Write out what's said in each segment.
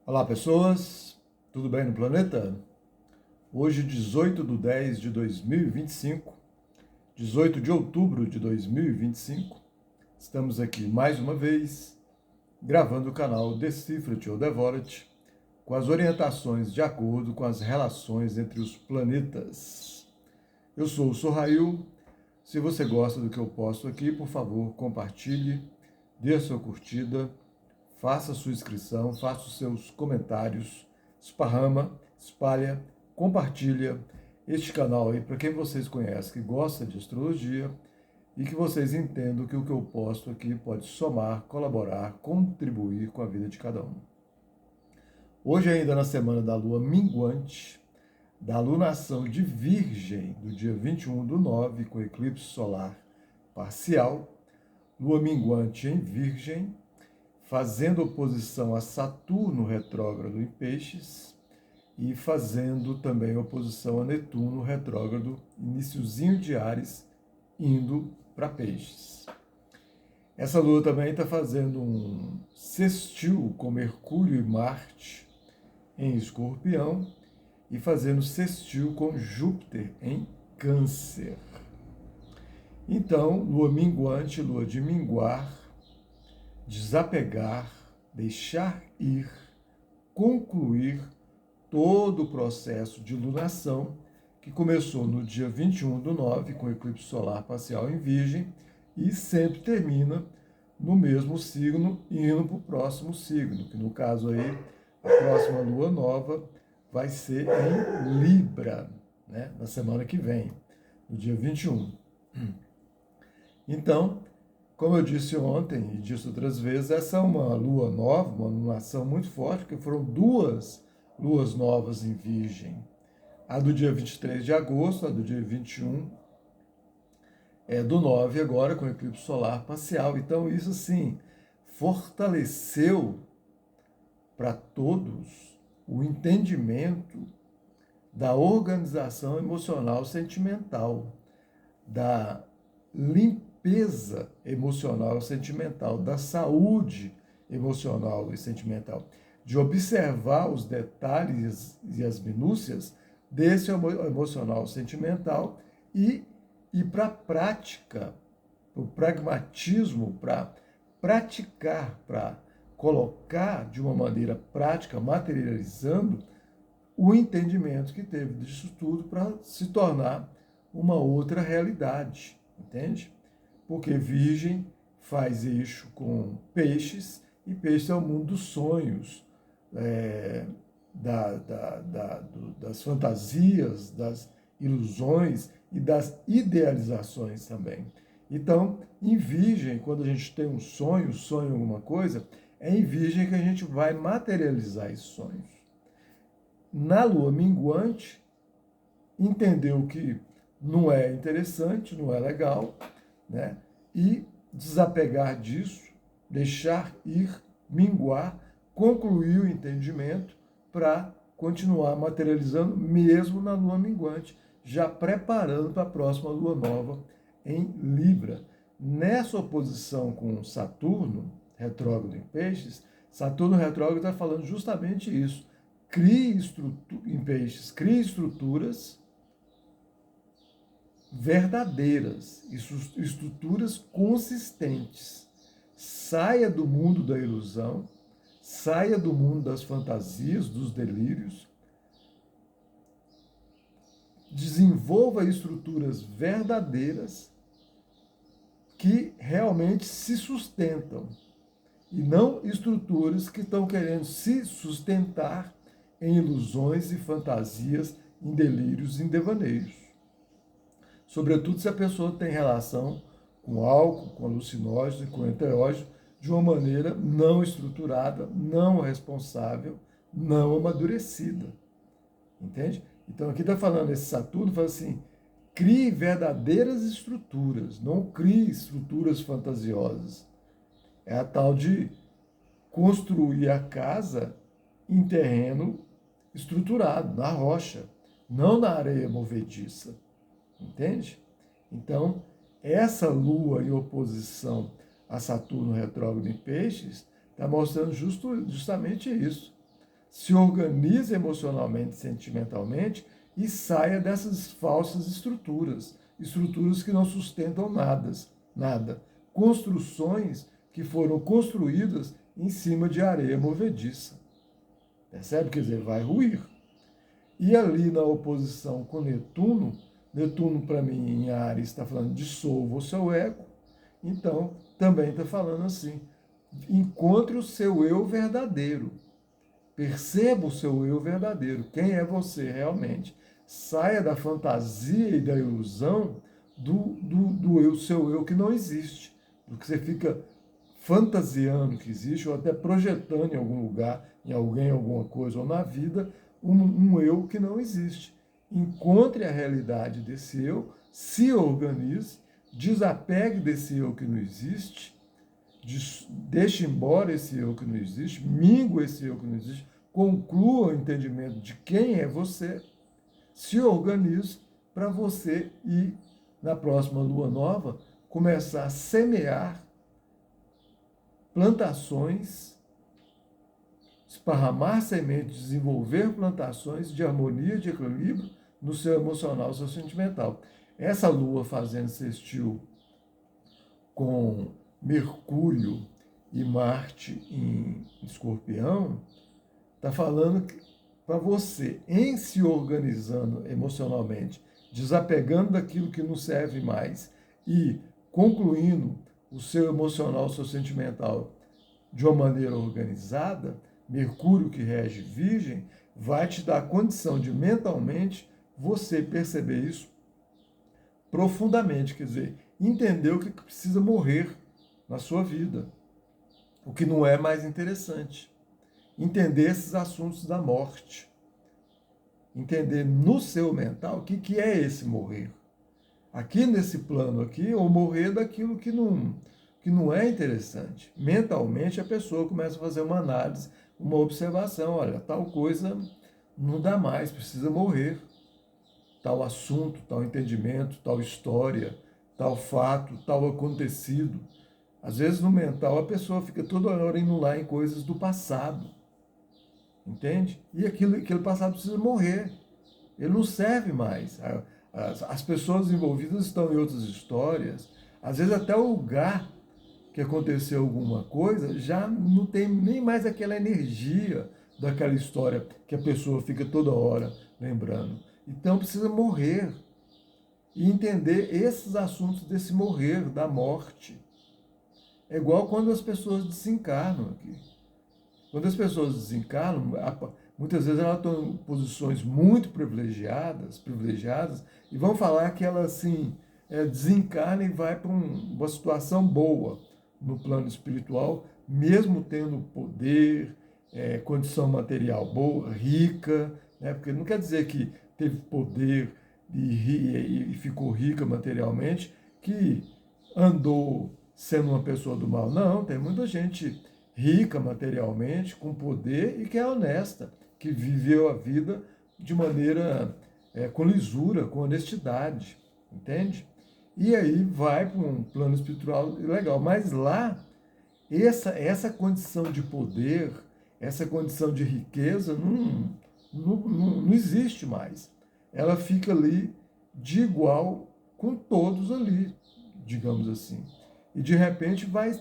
Olá pessoas, tudo bem no planeta? Hoje 18/10/2025, 18 de outubro de 2025, estamos aqui mais uma vez gravando o canal Decifra-te ou Devora-te com as orientações de acordo com as relações entre os planetas. Eu sou o Sorrail. Se você gosta do que eu posto aqui, por favor, compartilhe, dê a sua curtida, faça a sua inscrição, faça os seus comentários, esparrama, espalha, compartilha este canal aí para quem vocês conhecem que gosta de astrologia e que vocês entendam que o que eu posto aqui pode somar, colaborar, contribuir com a vida de cada um. Hoje, ainda na semana da lua minguante, da lunação de Virgem, do dia 21/9, com eclipse solar parcial, lua minguante em Virgem, fazendo oposição a Saturno retrógrado em Peixes e fazendo também oposição a Netuno retrógrado, iniciozinho de Áries, indo para Peixes. Essa lua também está fazendo um sextil com Mercúrio e Marte em Escorpião e fazendo sextil com Júpiter em Câncer. Então, lua minguante, lua de minguar, desapegar, deixar ir, concluir todo o processo de lunação que começou no dia 21/9, com eclipse solar parcial em Virgem, e sempre termina no mesmo signo, indo para o próximo signo, que no caso aí, a próxima lua nova vai ser em Libra, né, na semana que vem, no dia 21. Então, como eu disse ontem e disse outras vezes, essa é uma lua nova, uma lunação muito forte, porque foram duas luas novas em Virgem. A do dia 23 de agosto, a do dia 21/9 agora, com eclipse solar parcial. Então, isso, assim, fortaleceu para todos o entendimento da organização emocional sentimental, da limpeza emocional e sentimental, da saúde emocional e sentimental, de observar os detalhes e as minúcias desse emocional sentimental e ir para a prática, o pragmatismo, para praticar, para colocar de uma maneira prática, materializando o entendimento que teve disso tudo para se tornar uma outra realidade, entende? Porque Virgem faz eixo com Peixes, e Peixes é o mundo dos sonhos, das fantasias, das ilusões e das idealizações também. Então, em Virgem, quando a gente tem um sonho, sonha alguma coisa, é em Virgem que a gente vai materializar esses sonhos. Na lua minguante, entendeu que não é interessante, não é legal, né? E desapegar disso, deixar ir, minguar, concluir o entendimento para continuar materializando mesmo na lua minguante, já preparando para a próxima lua nova em Libra. Nessa oposição com Saturno, retrógrado em Peixes, Saturno retrógrado está falando justamente isso. Em Peixes, crie estruturas verdadeiras, estruturas consistentes. Saia do mundo da ilusão, saia do mundo das fantasias, dos delírios, desenvolva estruturas verdadeiras que realmente se sustentam, e não estruturas que estão querendo se sustentar em ilusões e fantasias, em delírios, em devaneios. Sobretudo se a pessoa tem relação com álcool, com alucinógenos e com enteógenos de uma maneira não estruturada, não responsável, não amadurecida. Entende? Então aqui está falando, esse Saturno fala assim, crie verdadeiras estruturas, não crie estruturas fantasiosas. É a tal de construir a casa em terreno estruturado, na rocha, não na areia movediça. Entende? Então, essa lua em oposição a Saturno retrógrado em Peixes está mostrando justamente isso. se organize emocionalmente, sentimentalmente e saia dessas falsas estruturas, estruturas que não sustentam nada, construções que foram construídas em cima de areia movediça. Percebe? Quer dizer, vai ruir. E ali na oposição com Netuno, Netuno para mim em Áries está falando dissolva o seu ego, então também está falando assim, encontre o seu eu verdadeiro, perceba o seu eu verdadeiro, quem é você realmente, saia da fantasia e da ilusão do eu, seu eu que não existe, do que você fica fantasiando que existe, ou até projetando em algum lugar, em alguém, alguma coisa, ou na vida, um eu que não existe. Encontre a realidade desse eu, se organize, desapegue desse eu que não existe, deixe embora esse eu que não existe, mingue esse eu que não existe, conclua o entendimento de quem é você, se organize para você ir, na próxima lua nova, começar a semear plantações, esparramar sementes, desenvolver plantações de harmonia, de equilíbrio no seu emocional, no seu sentimental. Essa lua fazendo sextil com Mercúrio e Marte em Escorpião, está falando para você, em se organizando emocionalmente, desapegando daquilo que não serve mais e concluindo o seu emocional, o seu sentimental de uma maneira organizada, Mercúrio que rege Virgem, vai te dar a condição de mentalmente você perceber isso profundamente, quer dizer, entender o que precisa morrer na sua vida, o que não é mais interessante. Entender esses assuntos da morte. Entender no seu mental o que é esse morrer. Aqui nesse plano aqui, ou morrer daquilo que não é interessante. Mentalmente a pessoa começa a fazer uma análise, uma observação, olha, tal coisa não dá mais, precisa morrer. Tal assunto, tal entendimento, tal história, tal fato, tal acontecido. Às vezes no mental a pessoa fica toda hora indo lá em coisas do passado. Entende? E aquele passado precisa morrer. Ele não serve mais. As pessoas envolvidas estão em outras histórias. Às vezes até o lugar que aconteceu alguma coisa já não tem nem mais aquela energia daquela história que a pessoa fica toda hora lembrando. Então precisa morrer e entender esses assuntos desse morrer, da morte. É igual quando as pessoas desencarnam aqui. Quando as pessoas desencarnam, muitas vezes elas estão em posições muito privilegiadas, e vão falar que ela assim, desencarna e vai para uma situação boa no plano espiritual, mesmo tendo poder, condição material boa, rica, né? Porque não quer dizer que teve poder e ficou rica materialmente, que andou sendo uma pessoa do mal. Não, tem muita gente rica materialmente, com poder e que é honesta, que viveu a vida de maneira com lisura, com honestidade, entende? E aí vai para um plano espiritual legal. Mas lá, essa condição de poder, essa condição de riqueza não existe mais. Ela fica ali de igual com todos ali, digamos assim. E de repente vai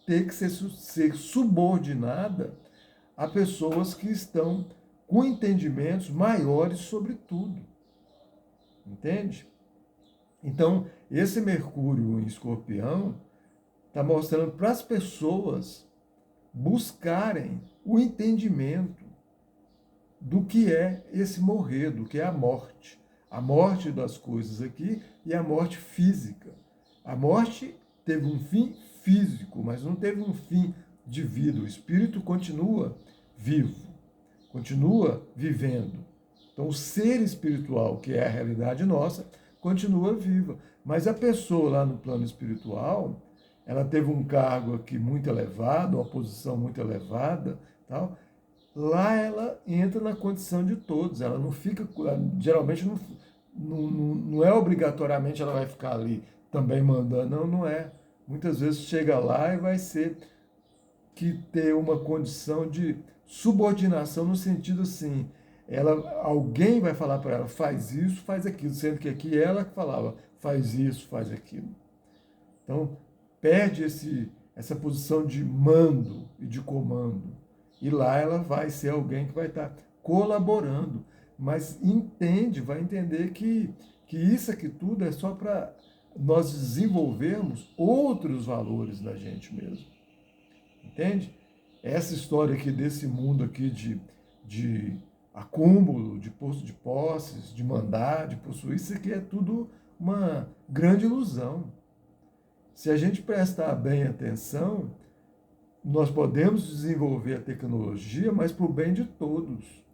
ter que ser subordinada a pessoas que estão com entendimentos maiores sobre tudo. Entende? Então, esse Mercúrio em Escorpião está mostrando para as pessoas buscarem o entendimento do que é esse morrer, do que é a morte das coisas aqui e a morte física. A morte teve um fim físico, mas não teve um fim de vida. O espírito continua vivo, continua vivendo. Então, o ser espiritual, que é a realidade nossa, continua viva. Mas a pessoa lá no plano espiritual, ela teve um cargo aqui muito elevado, uma posição muito elevada, tal. Lá ela entra na condição de todos, ela não fica, geralmente não é obrigatoriamente ela vai ficar ali também mandando, não é. Muitas vezes chega lá e vai ser que ter uma condição de subordinação no sentido assim, alguém vai falar para ela, faz isso, faz aquilo, sendo que aqui ela que falava, faz isso, faz aquilo. Então, perde essa posição de mando e de comando. E lá ela vai ser alguém que vai estar colaborando, mas vai entender que isso aqui tudo é só para nós desenvolvermos outros valores da gente mesmo. Entende? Essa história aqui desse mundo aqui de acúmulo, de posto de posses, de mandar, de possuir, isso aqui é tudo uma grande ilusão. Se a gente prestar bem atenção, nós podemos desenvolver a tecnologia, mas para o bem de todos.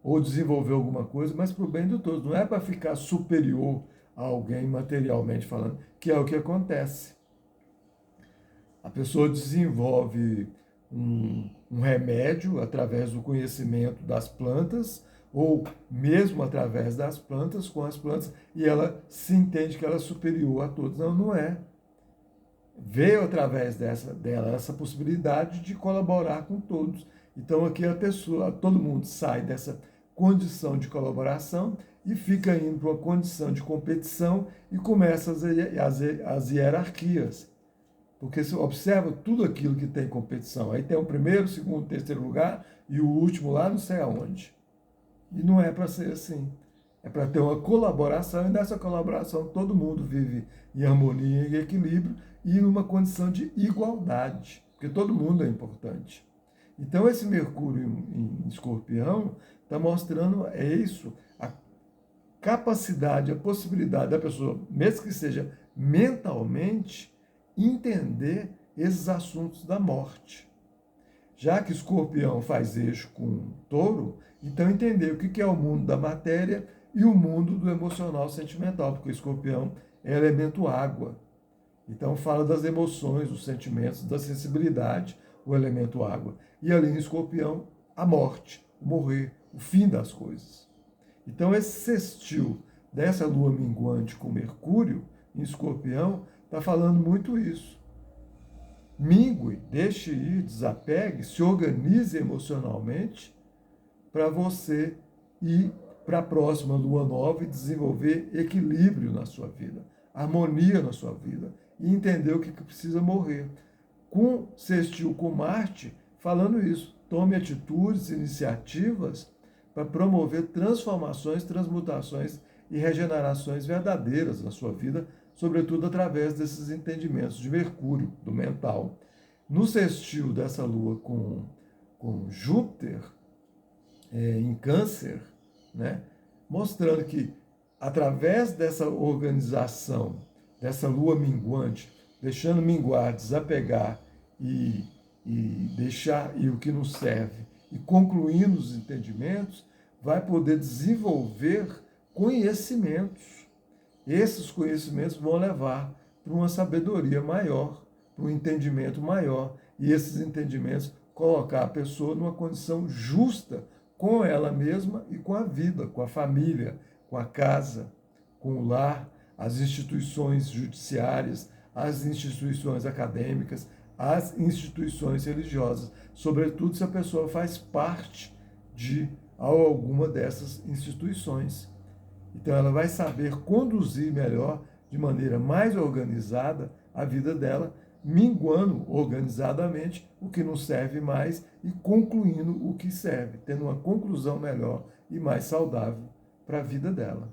Ou desenvolver alguma coisa, mas para o bem de todos. Não é para ficar superior a alguém materialmente falando, que é o que acontece. A pessoa desenvolve um remédio através do conhecimento das plantas, ou mesmo através das plantas, com as plantas, e ela se entende que ela é superior a todos. Não, não é. Veio através dela essa possibilidade de colaborar com todos. Então aqui todo mundo sai dessa condição de colaboração e fica indo para uma condição de competição e começa as hierarquias. Porque você observa tudo aquilo que tem competição. Aí tem o primeiro, segundo, terceiro lugar e o último lá não sei aonde. E não é para ser assim. É para ter uma colaboração, e nessa colaboração todo mundo vive em harmonia e equilíbrio e numa condição de igualdade, porque todo mundo é importante. Então esse Mercúrio em Escorpião está mostrando isso, a capacidade, a possibilidade da pessoa, mesmo que seja mentalmente, entender esses assuntos da morte. Já que Escorpião faz eixo com Touro, então entender o que é o mundo da matéria e o mundo do emocional sentimental, porque o Escorpião é elemento água. Então fala das emoções, dos sentimentos, da sensibilidade, o elemento água. E ali em Escorpião, a morte, o morrer, o fim das coisas. Então esse sextil dessa lua minguante com Mercúrio em Escorpião está falando muito isso. Mingue, deixe ir, desapegue, se organize emocionalmente para você ir para a próxima lua nova e desenvolver equilíbrio na sua vida, harmonia na sua vida e entender o que precisa morrer. Com sextil com Marte, falando isso, tome atitudes, iniciativas para promover transformações, transmutações e regenerações verdadeiras na sua vida, sobretudo através desses entendimentos de Mercúrio, do mental. No sextil dessa lua com Júpiter, em Câncer, né, mostrando que através dessa organização, dessa lua minguante, deixando minguar, desapegar e deixar ir o que não serve, e concluindo os entendimentos, vai poder desenvolver conhecimentos. Esses conhecimentos vão levar para uma sabedoria maior, para um entendimento maior, e esses entendimentos colocar a pessoa numa condição justa com ela mesma e com a vida, com a família, com a casa, com o lar, as instituições judiciárias, as instituições acadêmicas, as instituições religiosas, sobretudo se a pessoa faz parte de alguma dessas instituições. Então ela vai saber conduzir melhor, de maneira mais organizada, a vida dela, minguando organizadamente o que não serve mais e concluindo o que serve, tendo uma conclusão melhor e mais saudável para a vida dela.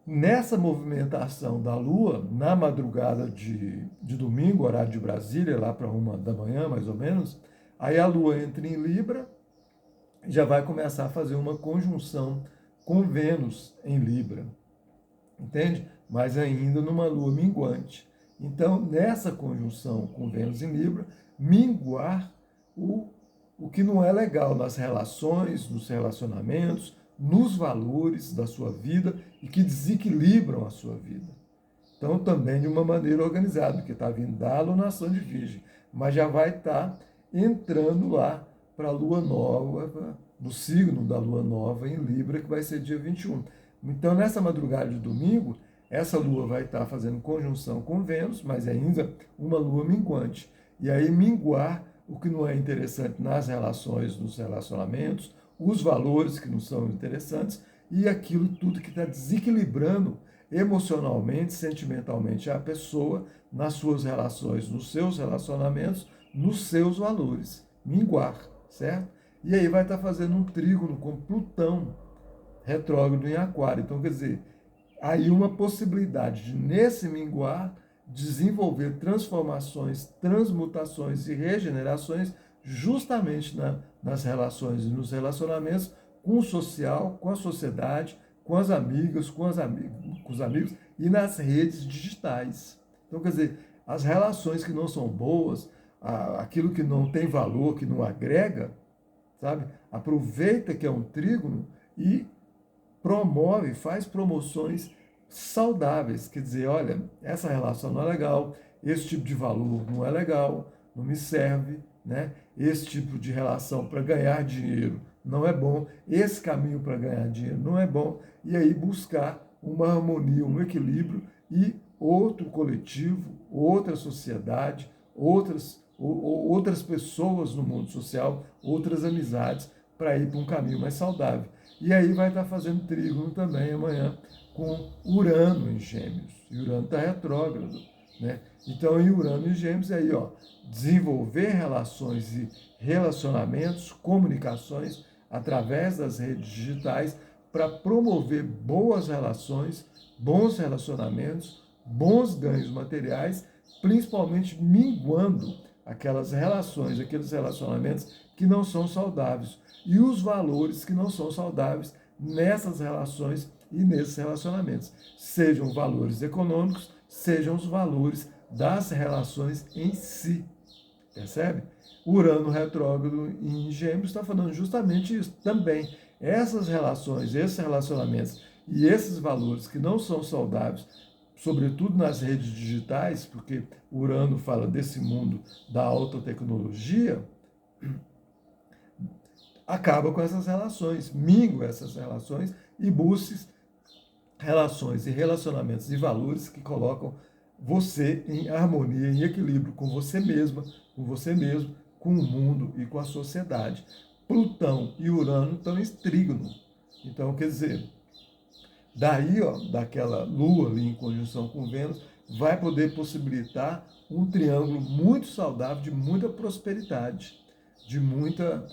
Nessa movimentação da Lua, na madrugada de domingo, horário de Brasília, lá para 1 da manhã, mais ou menos, aí a Lua entra em Libra, já vai começar a fazer uma conjunção com Vênus em Libra, entende? Mas ainda numa Lua minguante. Então, nessa conjunção com Vênus em Libra, minguar o que não é legal nas relações, nos relacionamentos, nos valores da sua vida e que desequilibram a sua vida. Então, também de uma maneira organizada, porque está vindo da alunação de Virgem, mas já vai estar entrando lá para a Lua Nova, no signo da Lua Nova em Libra, que vai ser dia 21. Então, nessa madrugada de domingo, essa Lua vai estar fazendo conjunção com Vênus, mas ainda uma Lua minguante. E aí minguar o que não é interessante nas relações, nos relacionamentos, os valores que não são interessantes e aquilo tudo que está desequilibrando emocionalmente, sentimentalmente a pessoa nas suas relações, nos seus relacionamentos, nos seus valores. Minguar, certo? E aí vai estar fazendo um trígono com Plutão retrógrado em Aquário. Então, quer dizer, aí uma possibilidade de, nesse minguar, desenvolver transformações, transmutações e regenerações justamente nas relações e nos relacionamentos com o social, com a sociedade, com as amigas, com os amigos e nas redes digitais. Então, quer dizer, as relações que não são boas, aquilo que não tem valor, que não agrega, sabe? Aproveita que é um trígono e promove, faz promoções saudáveis. Quer dizer, olha, essa relação não é legal, esse tipo de valor não é legal, não me serve, né? Esse tipo de relação para ganhar dinheiro não é bom, esse caminho para ganhar dinheiro não é bom, e aí buscar uma harmonia, um equilíbrio e outro coletivo, outra sociedade, outras pessoas no mundo social, outras amizades para ir para um caminho mais saudável. E aí vai estar fazendo trígono também amanhã com Urano em Gêmeos. E Urano está retrógrado, né? Então, em Urano em Gêmeos, aí, ó, desenvolver relações e relacionamentos, comunicações através das redes digitais para promover boas relações, bons relacionamentos, bons ganhos materiais, principalmente minguando aquelas relações, aqueles relacionamentos que não são saudáveis e os valores que não são saudáveis nessas relações e nesses relacionamentos. Sejam valores econômicos, sejam os valores das relações em si. Percebe? Urano retrógrado em Gêmeos está falando justamente isso também. Essas relações, esses relacionamentos e esses valores que não são saudáveis, sobretudo nas redes digitais, porque Urano fala desse mundo da alta tecnologia, acaba com essas relações, mingua essas relações e busque relações e relacionamentos e valores que colocam você em harmonia, em equilíbrio com você mesma, com você mesmo, com o mundo e com a sociedade. Plutão e Urano estão em trígono. Então, quer dizer, daí, ó, daquela Lua ali em conjunção com Vênus, vai poder possibilitar um triângulo muito saudável de muita prosperidade, de muita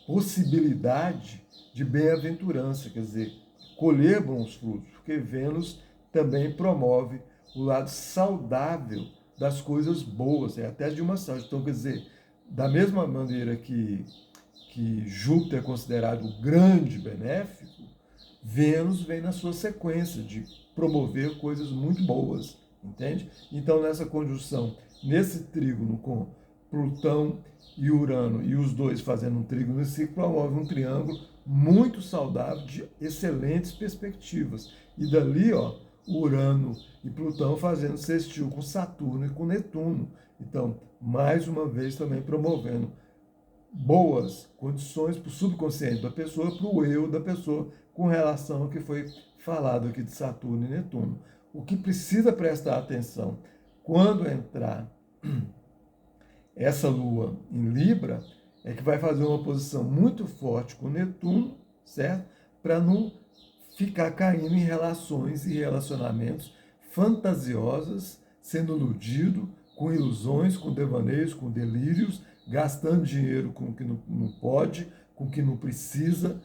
possibilidade de bem-aventurança, quer dizer, colher bons frutos, porque Vênus também promove o lado saudável das coisas boas, até de uma saúde. Então, quer dizer, da mesma maneira que Júpiter é considerado o grande benéfico, Vênus vem na sua sequência de promover coisas muito boas, entende? Então, nessa conjunção, nesse trígono com Plutão e Urano, e os dois fazendo um trígono em si, promove um triângulo muito saudável de excelentes perspectivas. E dali, ó, Urano e Plutão fazendo sextil com Saturno e com Netuno. Então, mais uma vez também promovendo boas condições para o subconsciente da pessoa, para o eu da pessoa, com relação ao que foi falado aqui de Saturno e Netuno. O que precisa prestar atenção quando entrar essa Lua em Libra é que vai fazer uma posição muito forte com Netuno, certo? Para não ficar caindo em relações e relacionamentos fantasiosas, sendo iludido, com ilusões, com devaneios, com delírios, gastando dinheiro com o que não pode, com o que não precisa,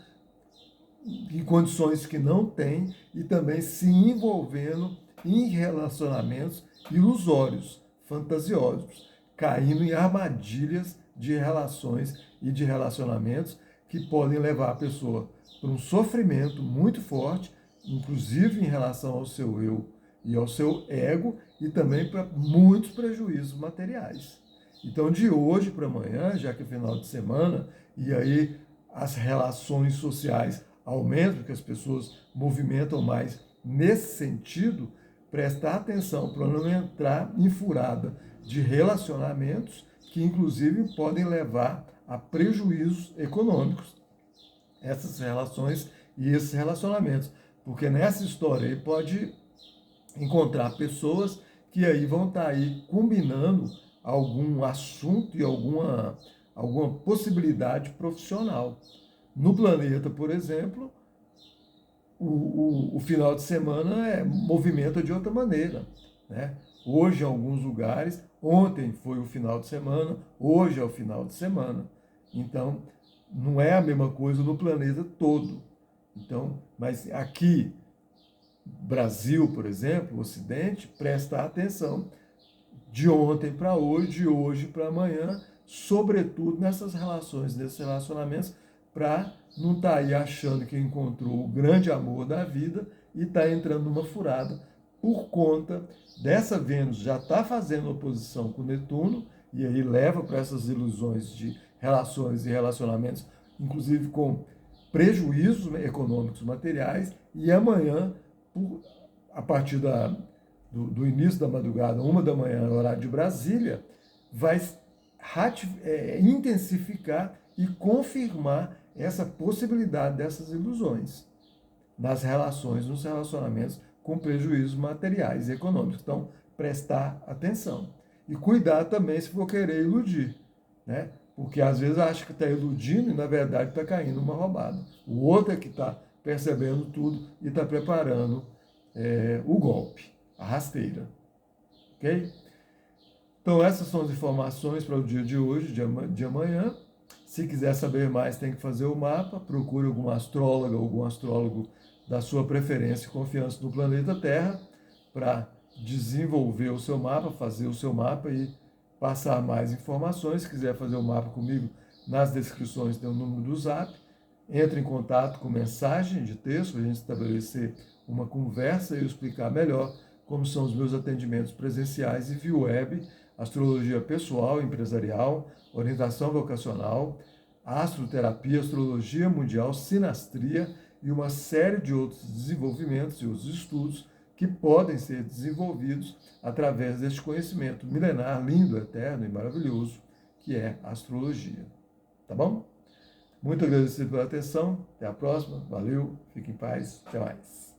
em condições que não tem, e também se envolvendo em relacionamentos ilusórios, fantasiosos, caindo em armadilhas de relações e de relacionamentos que podem levar a pessoa para um sofrimento muito forte, inclusive em relação ao seu eu e ao seu ego, e também para muitos prejuízos materiais. Então, de hoje para amanhã, já que é final de semana, e aí as relações sociais aumentam, porque as pessoas movimentam mais nesse sentido, prestar atenção para não entrar em furada de relacionamentos que, inclusive, podem levar a prejuízos econômicos, essas relações e esses relacionamentos. Porque nessa história aí pode encontrar pessoas que aí vão estar aí combinando algum assunto e alguma possibilidade profissional. No planeta, por exemplo, o final de semana movimenta de outra maneira. Né? Hoje, em alguns lugares, ontem foi o final de semana, hoje é o final de semana. Então, não é a mesma coisa no planeta todo. Então, mas aqui, Brasil, por exemplo, o Ocidente, presta atenção de ontem para hoje, de hoje para amanhã, sobretudo nessas relações, nesses relacionamentos, para não estar aí achando que encontrou o grande amor da vida e está entrando numa furada por conta dessa Vênus já está fazendo oposição com Netuno e aí leva para essas ilusões de relações e relacionamentos, inclusive com prejuízos econômicos materiais, e amanhã, a partir do início da madrugada, 1 da manhã, horário de Brasília, vai intensificar e confirmar essa possibilidade dessas ilusões nas relações, nos relacionamentos com prejuízos materiais e econômicos. Então, prestar atenção. E cuidar também se for querer iludir, né? Porque às vezes acha que está iludindo e na verdade está caindo uma roubada. O outro é que está percebendo tudo e está preparando o golpe, a rasteira. Ok? Então essas são as informações para o dia de hoje, de amanhã. Se quiser saber mais, tem que fazer o mapa. Procure alguma astróloga, algum astrólogo da sua preferência e confiança no planeta Terra para desenvolver o seu mapa, fazer o seu mapa e passar mais informações. Se quiser fazer o mapa comigo, nas descrições tem o número do Zap. Entre em contato com mensagem de texto para a gente estabelecer uma conversa e eu explicar melhor como são os meus atendimentos presenciais e via web, astrologia pessoal, empresarial, orientação vocacional, astroterapia, astrologia mundial, sinastria e uma série de outros desenvolvimentos e outros estudos que podem ser desenvolvidos através deste conhecimento milenar, lindo, eterno e maravilhoso que é a astrologia. Tá bom? Muito agradecido pela atenção. Até a próxima. Valeu. Fique em paz. Até mais.